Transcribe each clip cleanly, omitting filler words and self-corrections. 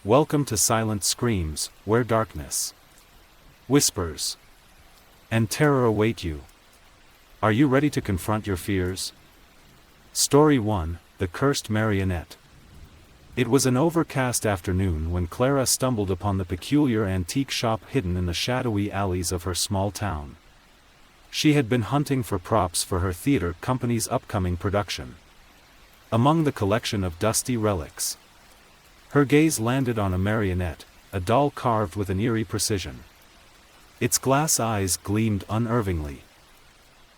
Welcome to Silent Screams, where darkness, whispers, and terror await you. Are you ready to confront your fears? Story 1: The Cursed Marionette. It was an overcast afternoon when Clara stumbled upon the peculiar antique shop hidden in the shadowy alleys of her small town. She had been hunting for props for her theater company's upcoming production. Among the collection of dusty relics, her gaze landed on a marionette, a doll carved with an eerie precision. Its glass eyes gleamed unervingly,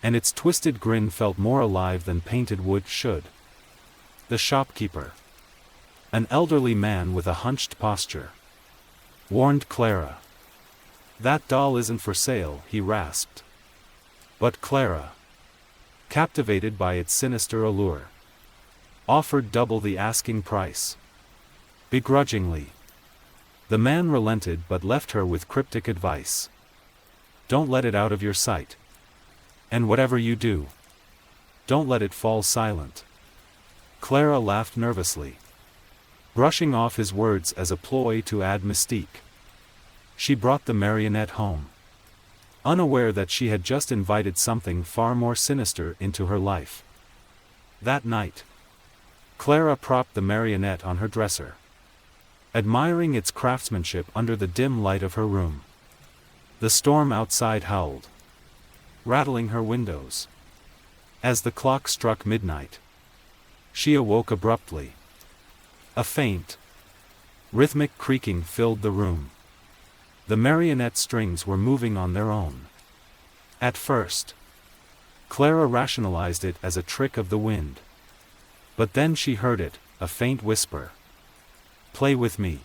and its twisted grin felt more alive than painted wood should. The shopkeeper, an elderly man with a hunched posture, warned Clara. "That doll isn't for sale," he rasped. But Clara, captivated by its sinister allure, offered double the asking price. Begrudgingly, the man relented but left her with cryptic advice. "Don't let it out of your sight. And whatever you do, don't let it fall silent." Clara laughed nervously, brushing off his words as a ploy to add mystique. She brought the marionette home, unaware that she had just invited something far more sinister into her life. That night, Clara propped the marionette on her dresser, admiring its craftsmanship under the dim light of her room. The storm outside howled, rattling her windows. As the clock struck midnight, she awoke abruptly. A faint, rhythmic creaking filled the room. The marionette strings were moving on their own. At first, Clara rationalized it as a trick of the wind. But then she heard it, a faint whisper. "Play with me."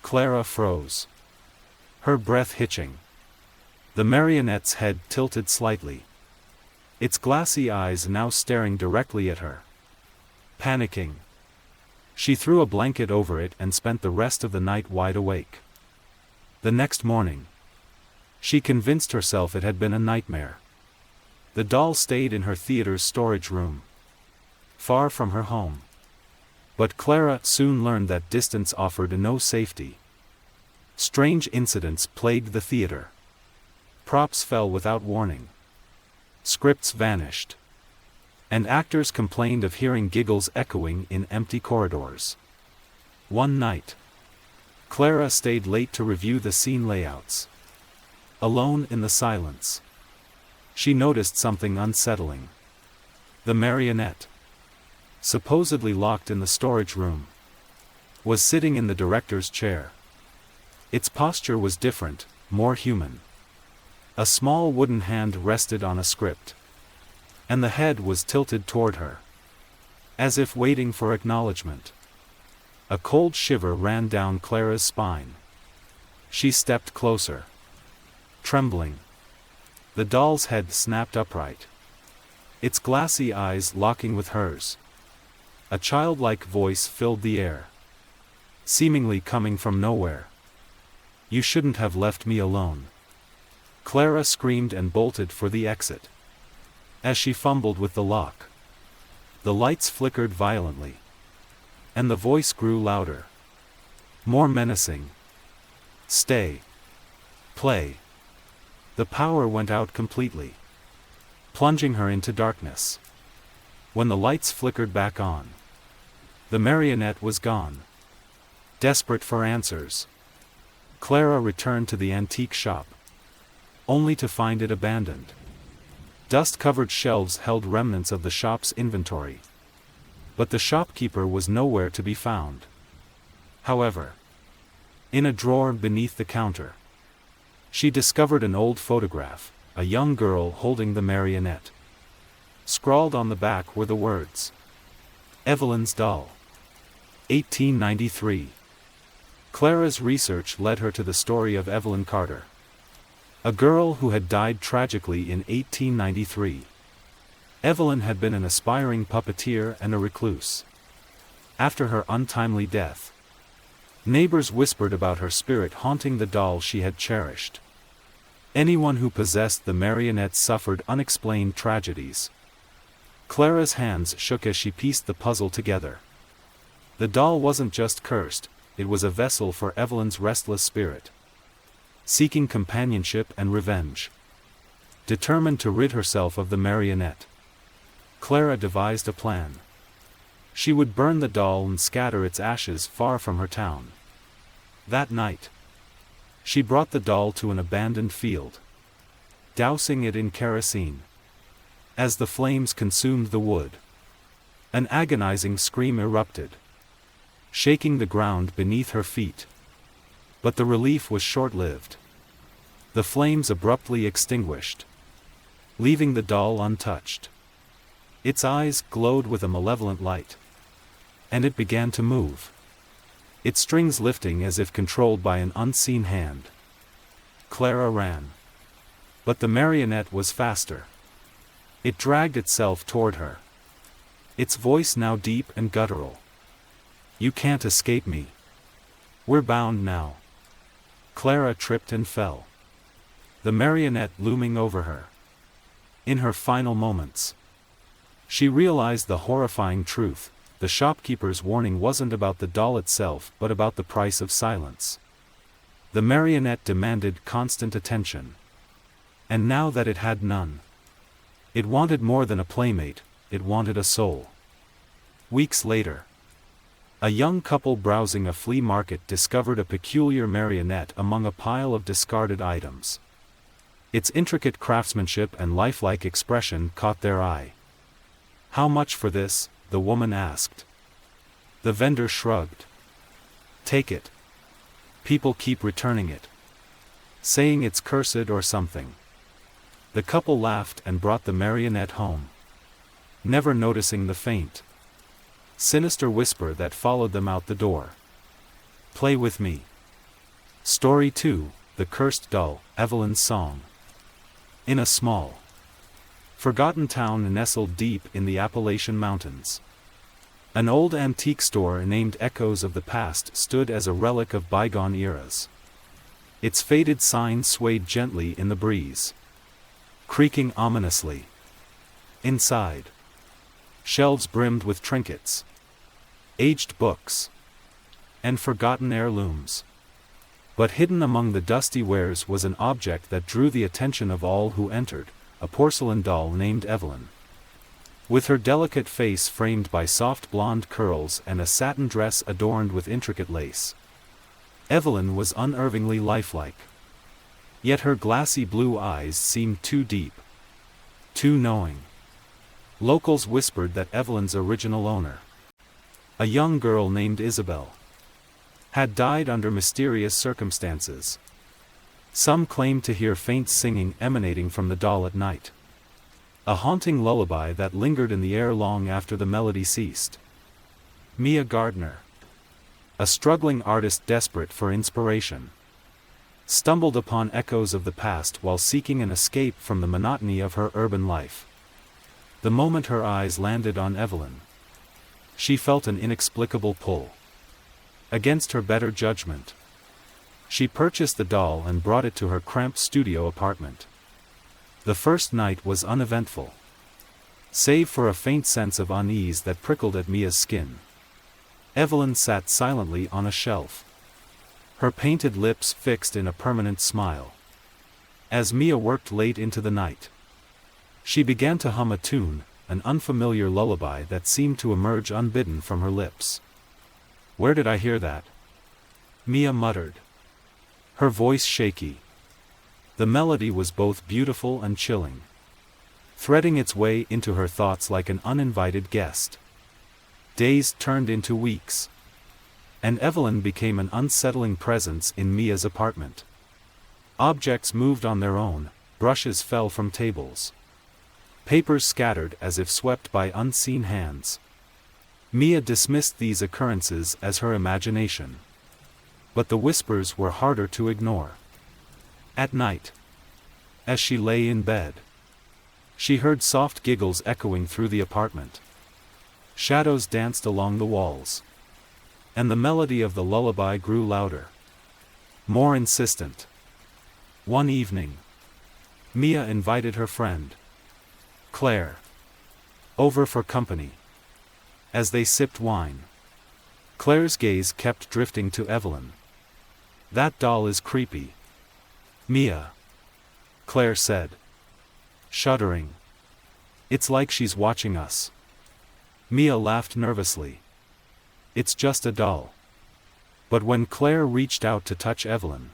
Clara froze, her breath hitching. The marionette's head tilted slightly, its glassy eyes now staring directly at her. Panicking, she threw a blanket over it and spent the rest of the night wide awake. The next morning, she convinced herself it had been a nightmare. The doll stayed in her theater's storage room, far from her home. But Clara soon learned that distance offered no safety. Strange incidents plagued the theater. Props fell without warning, scripts vanished, and actors complained of hearing giggles echoing in empty corridors. One night, Clara stayed late to review the scene layouts. Alone in the silence, she noticed something unsettling. The marionette, supposedly locked in the storage room, was sitting in the director's chair. Its posture was different, more human. A small wooden hand rested on a script, and the head was tilted toward her, as if waiting for acknowledgement. A cold shiver ran down Clara's spine. She stepped closer, trembling. The doll's head snapped upright, its glassy eyes locking with hers. A childlike voice filled the air, seemingly coming from nowhere. "You shouldn't have left me alone." Clara screamed and bolted for the exit. As she fumbled with the lock, the lights flickered violently, and the voice grew louder, more menacing. "Stay. Play." The power went out completely, plunging her into darkness. When the lights flickered back on, the marionette was gone. Desperate for answers, Clara returned to the antique shop, only to find it abandoned. Dust-covered shelves held remnants of the shop's inventory, but the shopkeeper was nowhere to be found. However, in a drawer beneath the counter, she discovered an old photograph, a young girl holding the marionette. Scrawled on the back were the words, "Evelyn's doll. 1893. Clara's research led her to the story of Evelyn Carter, a girl who had died tragically in 1893. Evelyn had been an aspiring puppeteer and a recluse. After her untimely death, neighbors whispered about her spirit haunting the doll she had cherished. Anyone who possessed the marionette suffered unexplained tragedies. Clara's hands shook as she pieced the puzzle together. The doll wasn't just cursed, it was a vessel for Evelyn's restless spirit. Seeking companionship and revenge. Determined to rid herself of the marionette, Clara devised a plan. She would burn the doll and scatter its ashes far from her town. That night, she brought the doll to an abandoned field, dousing it in kerosene. As the flames consumed the wood, an agonizing scream erupted, shaking the ground beneath her feet. But the relief was short-lived. The flames abruptly extinguished, leaving the doll untouched. Its eyes glowed with a malevolent light, and it began to move, its strings lifting as if controlled by an unseen hand. Clara ran. But the marionette was faster. It dragged itself toward her, its voice now deep and guttural. "You can't escape me. We're bound now." Clara tripped and fell, the marionette looming over her. In her final moments, she realized the horrifying truth: the shopkeeper's warning wasn't about the doll itself but about the price of silence. The marionette demanded constant attention. And now that it had none, it wanted more than a playmate, it wanted a soul. Weeks later, a young couple browsing a flea market discovered a peculiar marionette among a pile of discarded items. Its intricate craftsmanship and lifelike expression caught their eye. "How much for this?" the woman asked. The vendor shrugged. "Take it. People keep returning it, saying it's cursed or something." The couple laughed and brought the marionette home, never noticing the faint, sinister whisper that followed them out the door. "Play with me." Story 2, The Cursed Doll, Evelyn's Song. In a small, forgotten town nestled deep in the Appalachian Mountains, an old antique store named Echoes of the Past stood as a relic of bygone eras. Its faded sign swayed gently in the breeze, creaking ominously. Inside, shelves brimmed with trinkets, aged books, and forgotten heirlooms. But hidden among the dusty wares was an object that drew the attention of all who entered: a porcelain doll named Evelyn. With her delicate face framed by soft blonde curls and a satin dress adorned with intricate lace, Evelyn was unervingly lifelike. Yet her glassy blue eyes seemed too deep, too knowing. Locals whispered that Evelyn's original owner, a young girl named Isabel, had died under mysterious circumstances. Some claimed to hear faint singing emanating from the doll at night, a haunting lullaby that lingered in the air long after the melody ceased. Mia Gardner, a struggling artist desperate for inspiration, stumbled upon Echoes of the Past while seeking an escape from the monotony of her urban life. The moment her eyes landed on Evelyn, she felt an inexplicable pull. Against her better judgment, she purchased the doll and brought it to her cramped studio apartment. The first night was uneventful, save for a faint sense of unease that prickled at Mia's skin. Evelyn sat silently on a shelf, her painted lips fixed in a permanent smile. As Mia worked late into the night, she began to hum a tune, an unfamiliar lullaby that seemed to emerge unbidden from her lips. "Where did I hear that?" Mia muttered, her voice shaky. The melody was both beautiful and chilling, threading its way into her thoughts like an uninvited guest. Days turned into weeks, and Evelyn became an unsettling presence in Mia's apartment. Objects moved on their own, brushes fell from tables, papers scattered as if swept by unseen hands. Mia dismissed these occurrences as her imagination, but the whispers were harder to ignore. At night, as she lay in bed, she heard soft giggles echoing through the apartment. Shadows danced along the walls, and the melody of the lullaby grew louder, more insistent. One evening, Mia invited her friend, Claire, over for company. As they sipped wine, Claire's gaze kept drifting to Evelyn. That doll is creepy. Mia. Claire said, shuddering. It's like she's watching us. Mia laughed nervously. It's just a doll. But when Claire reached out to touch Evelyn,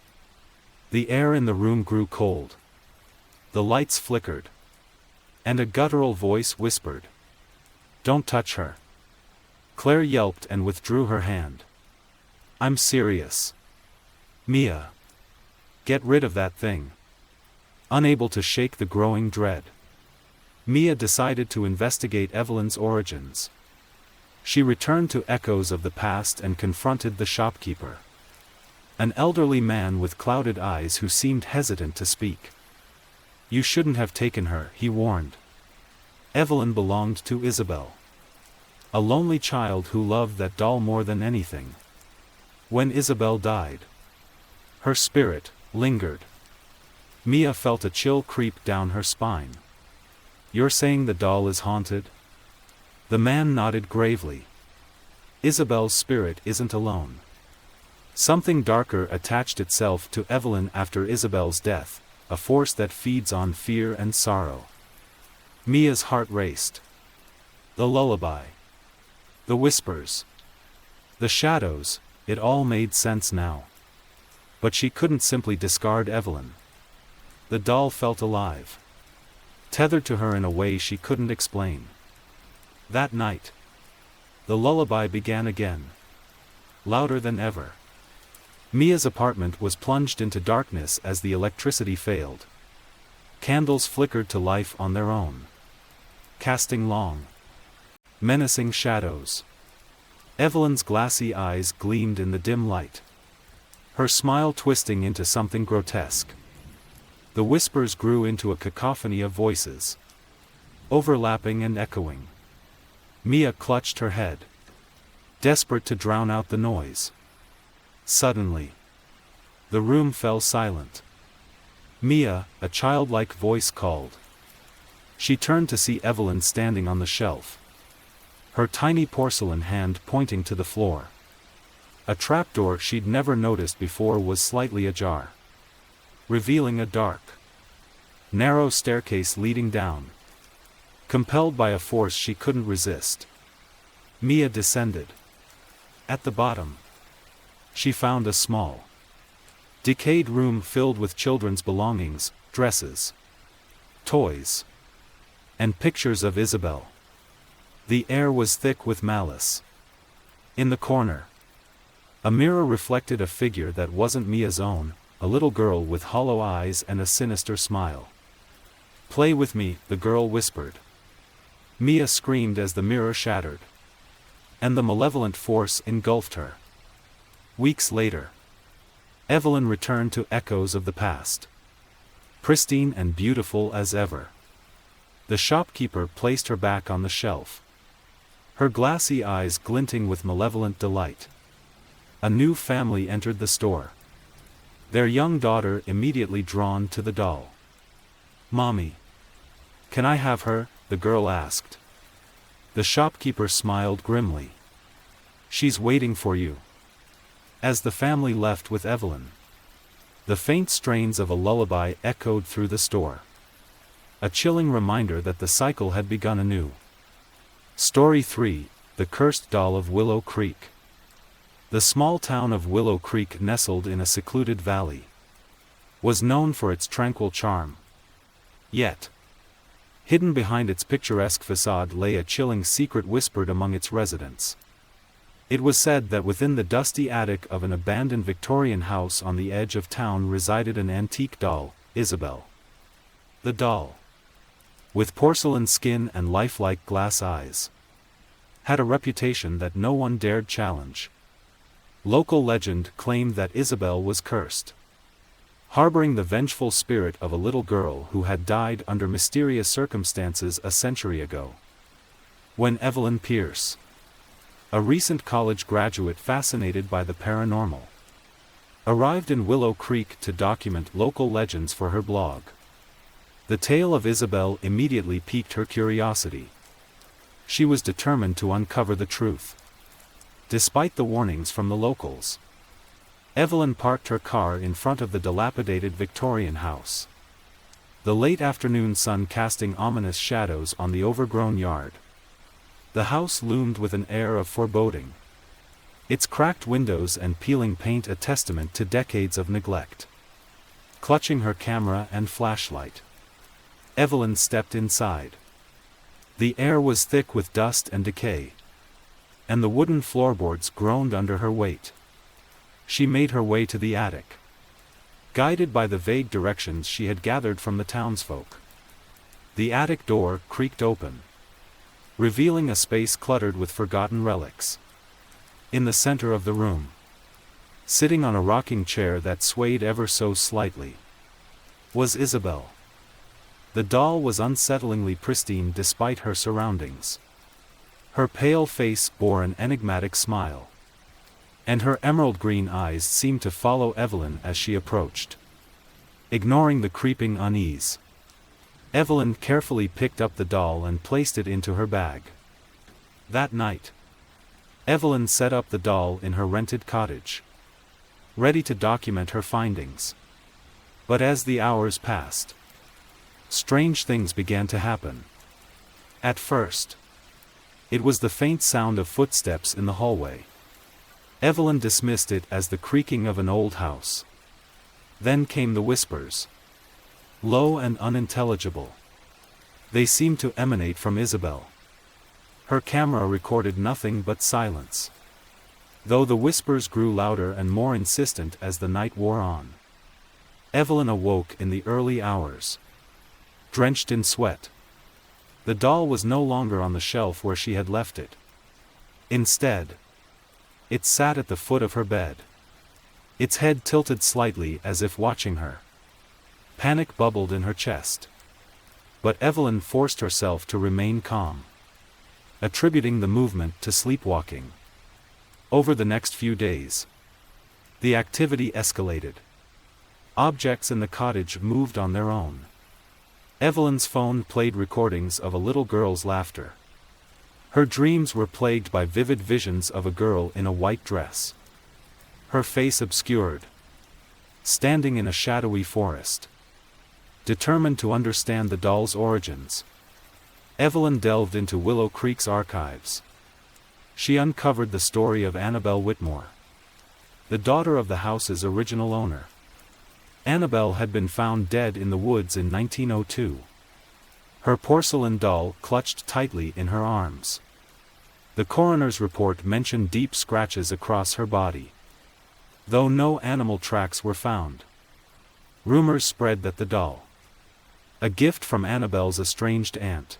the air in the room grew cold. The lights flickered. And a guttural voice whispered, "Don't touch her." Claire yelped and withdrew her hand. "I'm serious. Mia. Get rid of that thing." Unable to shake the growing dread, Mia decided to investigate Evelyn's origins. She returned to echoes of the past and confronted the shopkeeper. An elderly man with clouded eyes who seemed hesitant to speak. "You shouldn't have taken her," he warned. Evelyn belonged to Isabel. A lonely child who loved that doll more than anything. When Isabel died, her spirit lingered. Mia felt a chill creep down her spine. "You're saying the doll is haunted?" The man nodded gravely. "Isabel's spirit isn't alone. Something darker attached itself to Evelyn after Isabel's death, a force that feeds on fear and sorrow." Mia's heart raced. The lullaby. The whispers. The shadows, it all made sense now. But she couldn't simply discard Evelyn. The doll felt alive. Tethered to her in a way she couldn't explain. That night, the lullaby began again. Louder than ever. Mia's apartment was plunged into darkness as the electricity failed. Candles flickered to life on their own, casting long, menacing shadows. Evelyn's glassy eyes gleamed in the dim light, her smile twisting into something grotesque. The whispers grew into a cacophony of voices, overlapping and echoing. Mia clutched her head, desperate to drown out the noise. Suddenly, the room fell silent. "Mia," a childlike voice called. She turned to see Evelyn standing on the shelf, her tiny porcelain hand pointing to the floor. A trapdoor she'd never noticed before was slightly ajar, revealing a dark, narrow staircase leading down. Compelled by a force she couldn't resist, Mia descended. At the bottom, she found a small, decayed room filled with children's belongings, dresses, toys, and pictures of Isabel. The air was thick with malice. In the corner, a mirror reflected a figure that wasn't Mia's own, a little girl with hollow eyes and a sinister smile. "Play with me," the girl whispered. Mia screamed as the mirror shattered, and the malevolent force engulfed her. Weeks later, Evelyn returned to echoes of the past, pristine and beautiful as ever. The shopkeeper placed her back on the shelf, her glassy eyes glinting with malevolent delight. A new family entered the store, their young daughter immediately drawn to the doll. "Mommy, can I have her?" the girl asked. The shopkeeper smiled grimly. "She's waiting for you." As the family left with Evelyn, the faint strains of a lullaby echoed through the store. A chilling reminder that the cycle had begun anew. Story 3: The Cursed Doll of Willow Creek. The small town of Willow Creek, nestled in a secluded valley, was known for its tranquil charm. Yet, hidden behind its picturesque facade lay a chilling secret whispered among its residents. It was said that within the dusty attic of an abandoned Victorian house on the edge of town resided an antique doll, Isabel. The doll, with porcelain skin and lifelike glass eyes, had a reputation that no one dared challenge. Local legend claimed that Isabel was cursed, harboring the vengeful spirit of a little girl who had died under mysterious circumstances a century ago. When Evelyn Pierce, a recent college graduate fascinated by the paranormal, arrived in Willow Creek to document local legends for her blog, the tale of Isabel immediately piqued her curiosity. She was determined to uncover the truth. despite the warnings from the locals. Evelyn parked her car in front of the dilapidated Victorian house. The late afternoon sun casting ominous shadows on the overgrown yard. The house loomed with an air of foreboding, its cracked windows and peeling paint a testament to decades of neglect. Clutching her camera and flashlight, Evelyn stepped inside. The air was thick with dust and decay, and the wooden floorboards groaned under her weight. She made her way to the attic, guided by the vague directions she had gathered from the townsfolk. The attic door creaked open, revealing a space cluttered with forgotten relics. In the center of the room, sitting on a rocking chair that swayed ever so slightly, was Isabel. The doll was unsettlingly pristine despite her surroundings. Her pale face bore an enigmatic smile, and her emerald green eyes seemed to follow Evelyn as she approached. Ignoring the creeping unease, Evelyn carefully picked up the doll and placed it into her bag. That night, Evelyn set up the doll in her rented cottage, ready to document her findings. But as the hours passed, strange things began to happen. At first, it was the faint sound of footsteps in the hallway. Evelyn dismissed it as the creaking of an old house. Then came the whispers, low and unintelligible. They seemed to emanate from Isabel. Her camera recorded nothing but silence, though the whispers grew louder and more insistent as the night wore on. Evelyn awoke in the early hours, drenched in sweat. The doll was no longer on the shelf where she had left it. Instead, it sat at the foot of her bed, its head tilted slightly as if watching her. Panic bubbled in her chest, but Evelyn forced herself to remain calm, attributing the movement to sleepwalking. Over the next few days, the activity escalated. Objects in the cottage moved on their own. Evelyn's phone played recordings of a little girl's laughter. Her dreams were plagued by vivid visions of a girl in a white dress, her face obscured, standing in a shadowy forest. Determined to understand the doll's origins, Evelyn delved into Willow Creek's archives. She uncovered the story of Annabelle Whitmore, the daughter of the house's original owner. Annabelle had been found dead in the woods in 1902. Her porcelain doll clutched tightly in her arms. The coroner's report mentioned deep scratches across her body, though no animal tracks were found. Rumors spread that the doll, a gift from Annabelle's estranged aunt,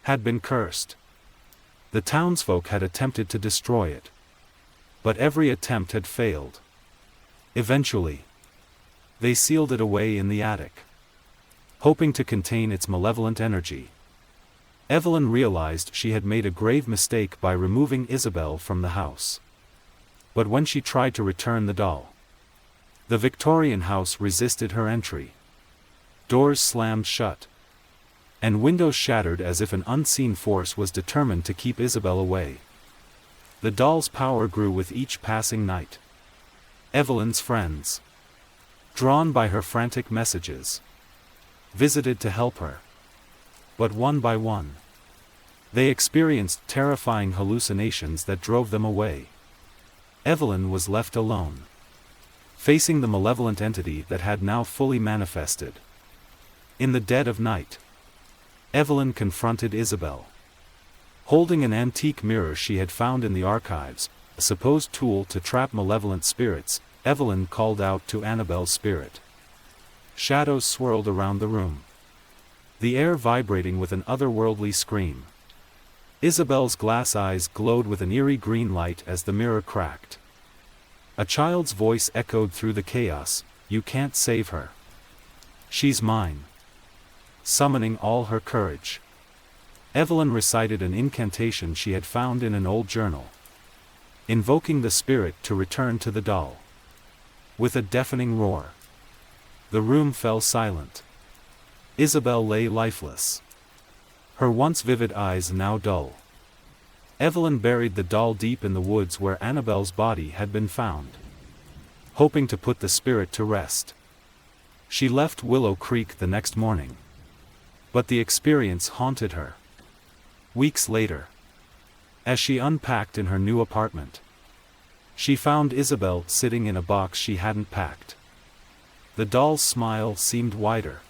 had been cursed. The townsfolk had attempted to destroy it, but every attempt had failed. Eventually, they sealed it away in the attic, hoping to contain its malevolent energy. Evelyn realized she had made a grave mistake by removing Isabel from the house. But when she tried to return the doll, the Victorian house resisted her entry. Doors slammed shut, and windows shattered as if an unseen force was determined to keep Isabel away. The doll's power grew with each passing night. Evelyn's friends, drawn by her frantic messages, visited to help her. But one by one, they experienced terrifying hallucinations that drove them away. Evelyn was left alone, facing the malevolent entity that had now fully manifested. In the dead of night, Evelyn confronted Isabel. Holding an antique mirror she had found in the archives, a supposed tool to trap malevolent spirits, Evelyn called out to Annabelle's spirit. Shadows swirled around the room, the air vibrating with an otherworldly scream. Isabel's glass eyes glowed with an eerie green light as the mirror cracked. A child's voice echoed through the chaos, "You can't save her. She's mine." Summoning all her courage, Evelyn recited an incantation she had found in an old journal, invoking the spirit to return to the doll. With a deafening roar, the room fell silent. Isabel lay lifeless, her once vivid eyes now dull. Evelyn buried the doll deep in the woods where Annabelle's body had been found, hoping to put the spirit to rest. She left Willow Creek the next morning, but the experience haunted her. Weeks later, as she unpacked in her new apartment, she found Isabel sitting in a box she hadn't packed. The doll's smile seemed wider,